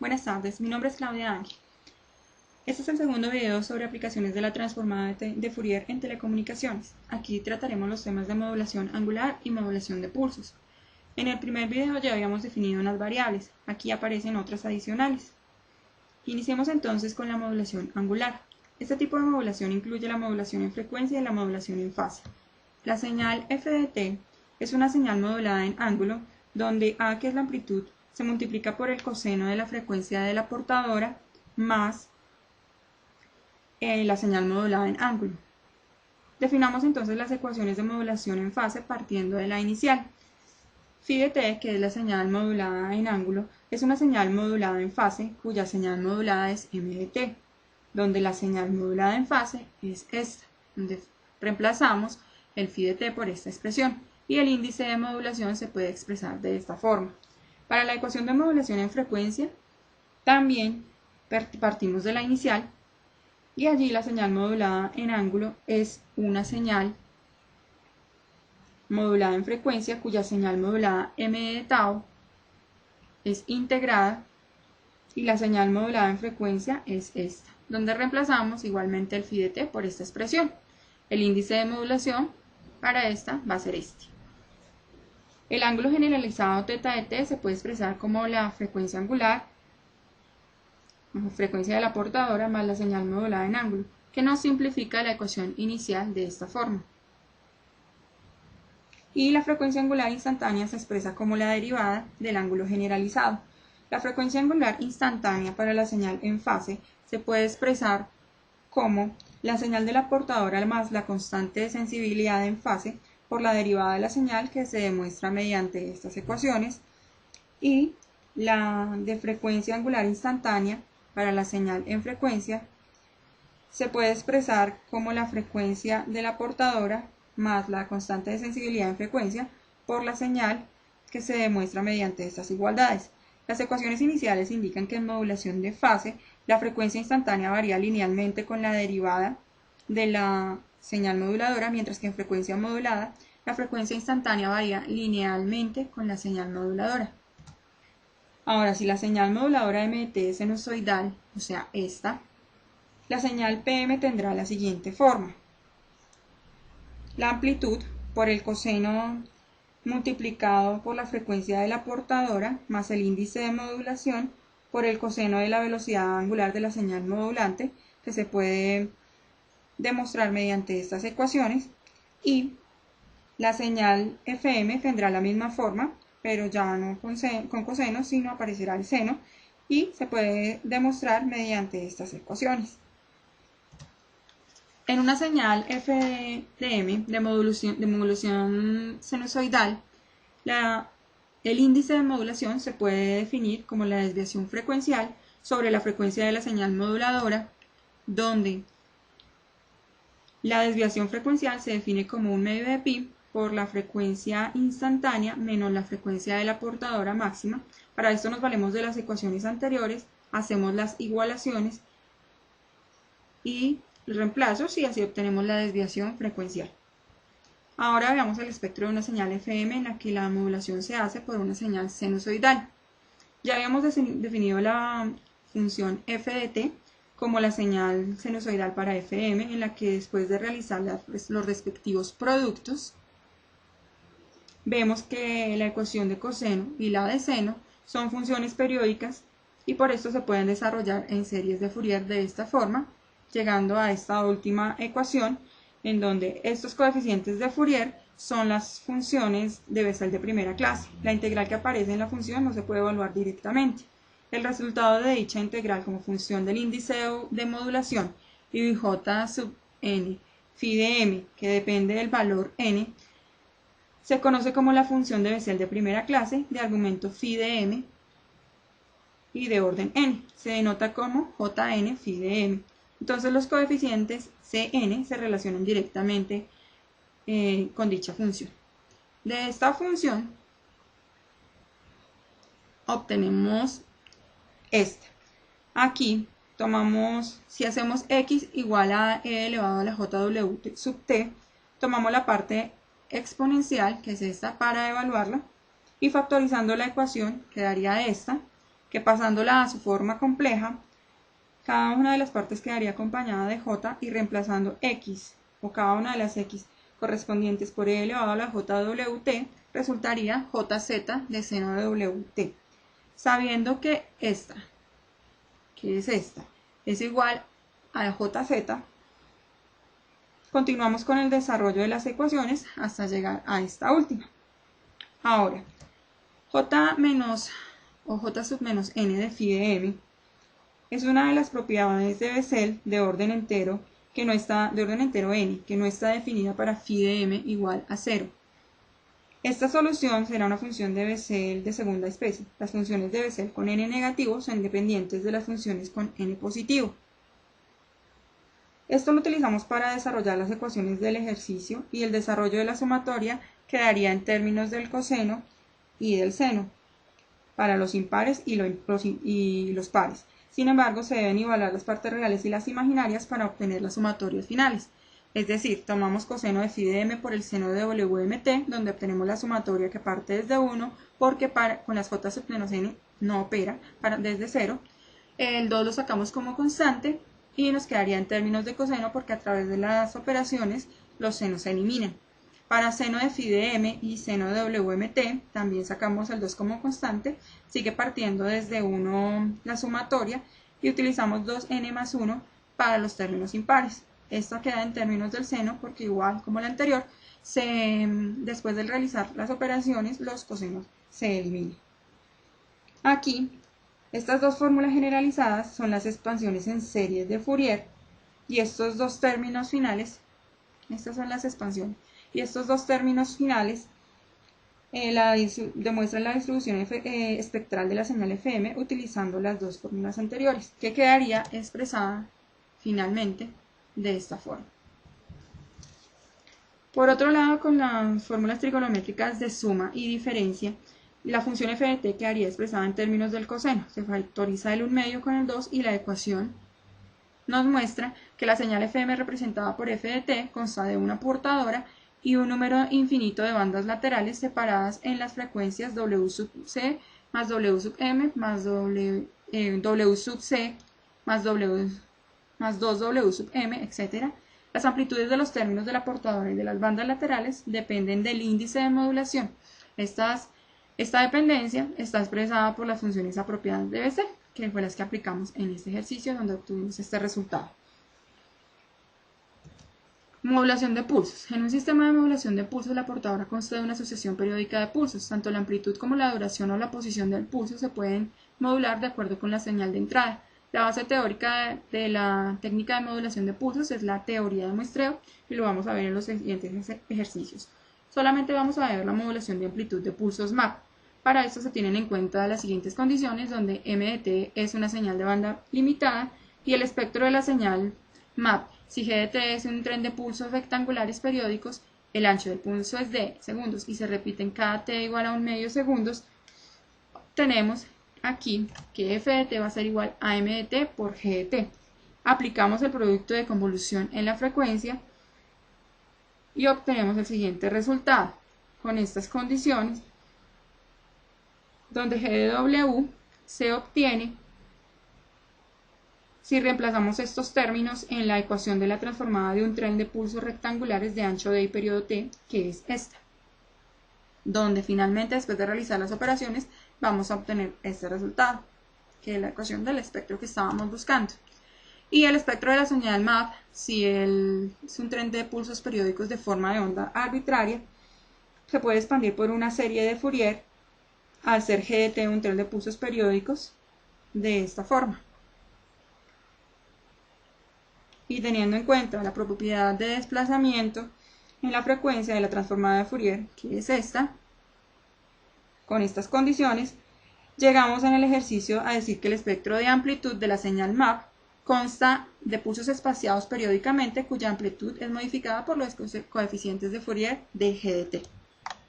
Buenas tardes, mi nombre es Claudia Ángel. Este es el segundo video sobre aplicaciones de la transformada de Fourier en telecomunicaciones. Aquí trataremos los temas de modulación angular y modulación de pulsos. En el primer video ya habíamos definido unas variables, aquí aparecen otras adicionales. Iniciemos entonces con la modulación angular. Este tipo de modulación incluye la modulación en frecuencia y la modulación en fase. La señal f de t es una señal modulada en ángulo, donde a, que es la amplitud, se multiplica por el coseno de la frecuencia de la portadora más la señal modulada en ángulo. Definamos entonces las ecuaciones de modulación en fase partiendo de la inicial. Phi de t, que es la señal modulada en ángulo, es una señal modulada en fase cuya señal modulada es m de t, donde la señal modulada en fase es esta, donde reemplazamos el phi de t por esta expresión, y el índice de modulación se puede expresar de esta forma. Para la ecuación de modulación en frecuencia, también partimos de la inicial, y allí la señal modulada en ángulo es una señal modulada en frecuencia cuya señal modulada m de tau es integrada, y la señal modulada en frecuencia es esta, donde reemplazamos igualmente el phi de t por esta expresión. El índice de modulación para esta va a ser este. El ángulo generalizado θ de t se puede expresar como la frecuencia angular, frecuencia de la portadora, más la señal modulada en ángulo, que nos simplifica la ecuación inicial de esta forma. Y la frecuencia angular instantánea se expresa como la derivada del ángulo generalizado. La frecuencia angular instantánea para la señal en fase se puede expresar como la señal de la portadora más la constante de sensibilidad en fase por la derivada de la señal, que se demuestra mediante estas ecuaciones, y la de frecuencia angular instantánea para la señal en frecuencia se puede expresar como la frecuencia de la portadora más la constante de sensibilidad en frecuencia por la señal, que se demuestra mediante estas igualdades. Las ecuaciones iniciales indican que en modulación de fase la frecuencia instantánea varía linealmente con la derivada de la señal moduladora, mientras que en frecuencia modulada la frecuencia instantánea varía linealmente con la señal moduladora. Ahora, si la señal moduladora m de t es sinusoidal, o sea esta, la señal Pm tendrá la siguiente forma. La amplitud por el coseno multiplicado por la frecuencia de la portadora más el índice de modulación por el coseno de la velocidad angular de la señal modulante, que se puede demostrar mediante estas ecuaciones, y la señal Fm tendrá la misma forma, pero ya no con coseno, sino aparecerá el seno, y se puede demostrar mediante estas ecuaciones. En una señal f de m de modulación sinusoidal, el índice de modulación se puede definir como la desviación frecuencial sobre la frecuencia de la señal moduladora, donde la desviación frecuencial se define como un medio de pi por la frecuencia instantánea menos la frecuencia de la portadora máxima. Para esto nos valemos de las ecuaciones anteriores, hacemos las igualaciones y reemplazos y así obtenemos la desviación frecuencial. Ahora veamos el espectro de una señal FM en la que la modulación se hace por una señal sinusoidal. Ya habíamos definido la función f de t como la señal sinusoidal para FM, en la que después de realizar los respectivos productos, vemos que la ecuación de coseno y la de seno son funciones periódicas y por esto se pueden desarrollar en series de Fourier de esta forma, llegando a esta última ecuación, en donde estos coeficientes de Fourier son las funciones de Bessel de primera clase. La integral que aparece en la función no se puede evaluar directamente. El resultado de dicha integral como función del índice de modulación y j sub n phi de m, que depende del valor n, se conoce como la función de Bessel de primera clase de argumento phi de m y de orden n. Se denota como jn phi de m. Entonces los coeficientes Cn se relacionan directamente con dicha función. De esta función obtenemos esta. Aquí tomamos, si hacemos x igual a e elevado a la jw sub t, tomamos la parte exponencial, que es esta, para evaluarla, y factorizando la ecuación quedaría esta, que pasándola a su forma compleja, cada una de las partes quedaría acompañada de j y reemplazando x o cada una de las x correspondientes por e elevado a la jwt, resultaría jz de seno de wt. Sabiendo que esta, es igual a jz, continuamos con el desarrollo de las ecuaciones hasta llegar a esta última. Ahora, j menos o j sub menos n de phi de m es una de las propiedades de Bessel de orden entero n, que no está definida para phi de m igual a 0. Esta solución será una función de Bessel de segunda especie. Las funciones de Bessel con n negativo son independientes de las funciones con n positivo. Esto lo utilizamos para desarrollar las ecuaciones del ejercicio y el desarrollo de la sumatoria quedaría en términos del coseno y del seno para los impares y los pares. Sin embargo, se deben igualar las partes reales y las imaginarias para obtener las sumatorias finales. Es decir, tomamos coseno de phi de m por el seno de wmt, donde obtenemos la sumatoria que parte desde 1, porque con las j sub menos n no opera desde 0. El 2 lo sacamos como constante y nos quedaría en términos de coseno porque a través de las operaciones los senos se eliminan. Para seno de phi de m y seno de wmt también sacamos el 2 como constante, sigue partiendo desde 1 la sumatoria y utilizamos 2n más 1 para los términos impares. Esto queda en términos del seno porque igual como la anterior, después de realizar las operaciones los cosenos se eliminan. Aquí, estas dos fórmulas generalizadas son las expansiones en series de Fourier y estos dos términos finales, estas son las expansiones. Y estos dos términos finales demuestran la distribución espectral de la señal FM utilizando las dos fórmulas anteriores, que quedaría expresada finalmente de esta forma. Por otro lado, con las fórmulas trigonométricas de suma y diferencia, la función f de t quedaría expresada en términos del coseno. Se factoriza el 1/2 con el 2 y la ecuación nos muestra que la señal FM representada por f de t consta de una portadora y un número infinito de bandas laterales separadas en las frecuencias W sub c más W sub m más W sub c más 2W sub m, etc. Las amplitudes de los términos de la portadora y de las bandas laterales dependen del índice de modulación. Esta dependencia está expresada por las funciones apropiadas de Bessel, que fue las que aplicamos en este ejercicio donde obtuvimos este resultado. Modulación de pulsos. En un sistema de modulación de pulsos, la portadora consta de una sucesión periódica de pulsos. Tanto la amplitud como la duración o la posición del pulso se pueden modular de acuerdo con la señal de entrada. La base teórica de la técnica de modulación de pulsos es la teoría de muestreo y lo vamos a ver en los siguientes ejercicios. Solamente vamos a ver la modulación de amplitud de pulsos MAP. Para esto se tienen en cuenta las siguientes condiciones, donde m de t es una señal de banda limitada y el espectro de la señal MAP. Si g de t es un tren de pulsos rectangulares periódicos, el ancho del pulso es d segundos y se repite en cada t igual a 1/2 segundos, tenemos aquí que f de t va a ser igual a m de t por g de t. Aplicamos el producto de convolución en la frecuencia y obtenemos el siguiente resultado. Con estas condiciones, donde g de w se obtiene si reemplazamos estos términos en la ecuación de la transformada de un tren de pulsos rectangulares de ancho d y periodo t, que es esta, donde finalmente después de realizar las operaciones vamos a obtener este resultado, que es la ecuación del espectro que estábamos buscando. Y el espectro de la señal MAP, si es un tren de pulsos periódicos de forma de onda arbitraria, se puede expandir por una serie de Fourier al ser g de t un tren de pulsos periódicos de esta forma. Y teniendo en cuenta la propiedad de desplazamiento en la frecuencia de la transformada de Fourier, que es esta, con estas condiciones, llegamos en el ejercicio a decir que el espectro de amplitud de la señal MAP consta de pulsos espaciados periódicamente cuya amplitud es modificada por los coeficientes de Fourier de g de t.